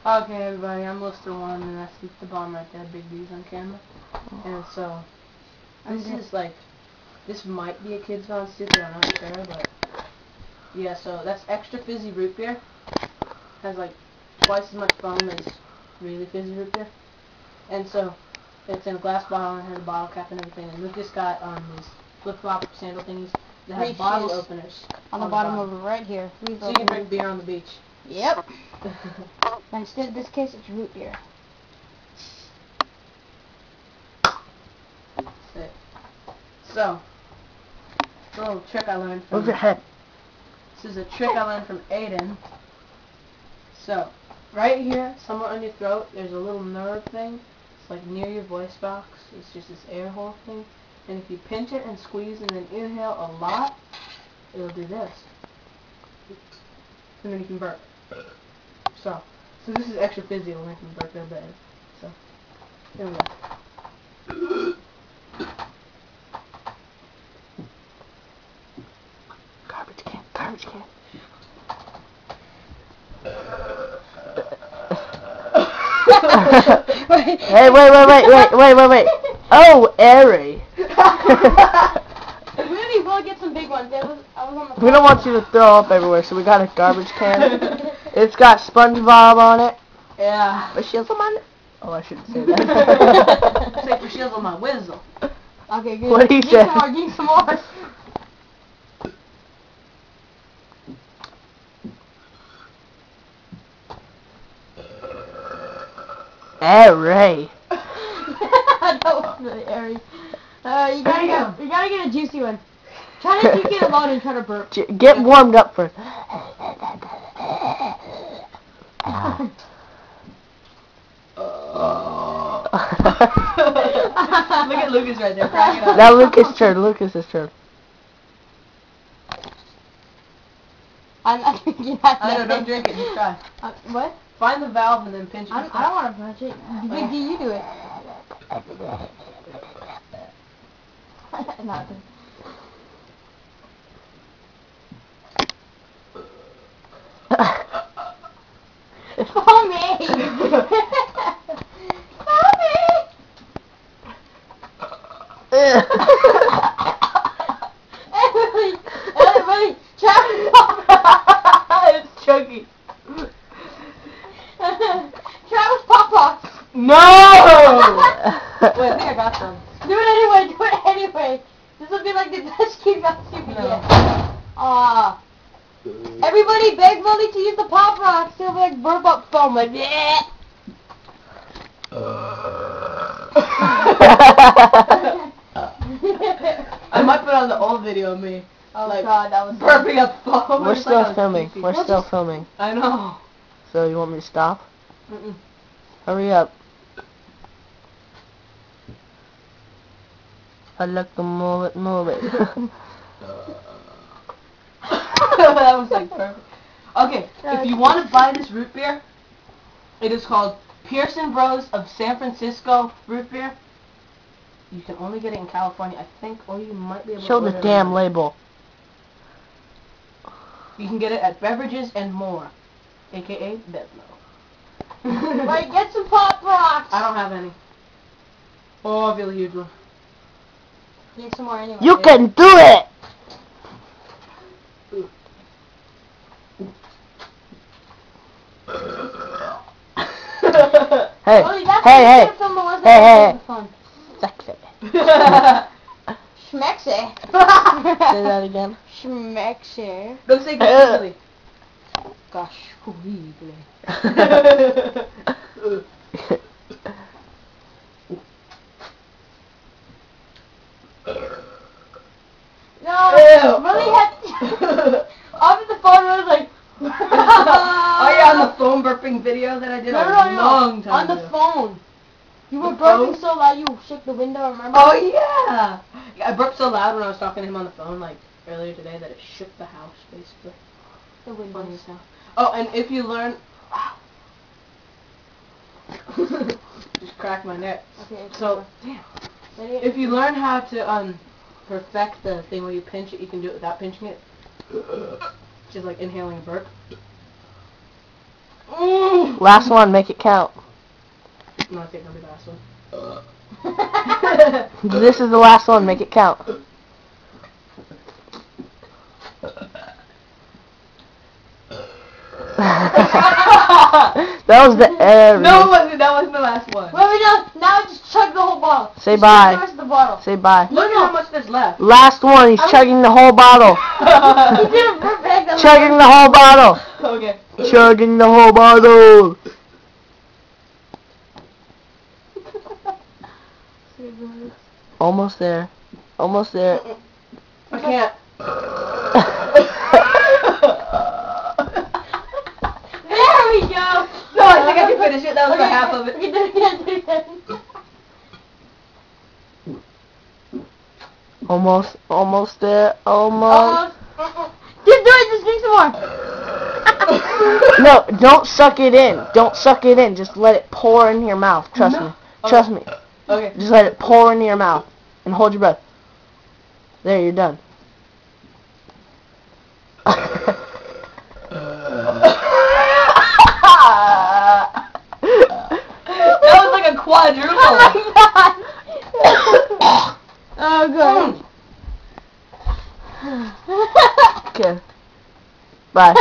Okay, everybody, I'm Lister One, and that's the bomb right there, Big D's on camera. And so, this might be a kid's Gone Stupid, I'm not sure, but yeah, so that's extra fizzy root beer. Has like twice as much foam as really fizzy root beer. And so, it's in a glass bottle and has a bottle cap and everything. And Lucas got these flip-flop sandal thingies that have bottle openers on the bottom of it right here. So you can drink beer on the beach. Yep. Instead, in this case, it's root beer. That's it. So, a little trick I learned from... Move your head. This is a trick I learned from Aiden. So, right here, somewhere on your throat, there's a little nerve thing. It's like near your voice box. It's just this air hole thing. And if you pinch it and squeeze and then inhale a lot, it'll do this. And then you can burp. So this is extra fizzy. It'll make me burp real bad. So, here we go. Garbage can, garbage can. Hey, wait. Oh, airy. Really, we'll get some big ones. I was on the We don't want you to throw up everywhere, so we got a garbage can. It's got SpongeBob on it. Yeah. For shizzle on it. Oh, I shouldn't say that. Say for shizzle my whizzle. Okay, good. What do you say? Give some more. Airy. That was really airy. You gotta get a juicy one. Try to drink it alone and try to burp. Get warmed up first. Look at Lucas right there, cracking up. Now Lucas' turn. I'm not drinking that. I know, don't drink it, just try. What? Find the valve and then pinch it. I don't want to punch it. Big D, you do it. Nothing. Mommy! Mommy! Everybody, It's chunky. Travis Pop-Rocks! No! Wait, I think I got some. Do it anyway. This will be like the best game I've seen yet. Everybody beg Molly to use the Pop Rocks. They'll like burp up foam like yeah. I might put on the old video of me. Oh like, god, that was burping up foam. We're still filming. We're still filming. I know. So you want me to stop? Mm-mm. Hurry up. I like to move it. That was like perfect. Okay, if you want to buy this root beer, it is called Pearson Bros of San Francisco root beer. You can only get it in California, I think, or you might be able Show to the damn label. You can get it at Beverages and More, aka Bevmo. Wait, get some Pop Rocks. I don't have any. Oh, I feel a huge one. Get some more anyway. You can do it! Hey, Molly, that's hey. Fun. Sexy. Schmexy. Say that again. Schmexy. Don't say googly. Gosh, googly. No, really had off the phone. I was like, oh yeah, on the phone burping video that I did a long time ago. on the phone. You were The burping phone? so loud you shook the window. Remember? Oh yeah. I burped so loud when I was talking to him on the phone like earlier today that it shook the house basically. The window. Funny as hell. Oh, and if you learn, just cracked my neck. Okay. So if you learn how to perfect the thing where you pinch it, you can do it without pinching it. Just like inhaling a burp. Ooh. Last one, make it count. No, I think I'll be the last one. This is the last one, make it count. That was the end. No, it wasn't. That wasn't the last one. Well, now just chug the whole bottle. Say Just bye. chug the rest of the bottle. Say bye. Look at how much there's left. Last one, he's chugging the whole bottle. He did a perfect. Chugging the whole bottle. Okay. Chugging the whole bottle. Almost there. Almost there. I can't. There we go. No, I think I can finish it. That was about half of it. We did it again, do it again. Almost there. Almost. Just do it. Just drink some more. No, don't suck it in. Don't suck it in. Just let it pour in your mouth. Trust me. Trust me. Okay. Just let it pour into your mouth. And hold your breath. There, you're done. That was like a quadruple. Oh my god. Oh god. Okay. Bye.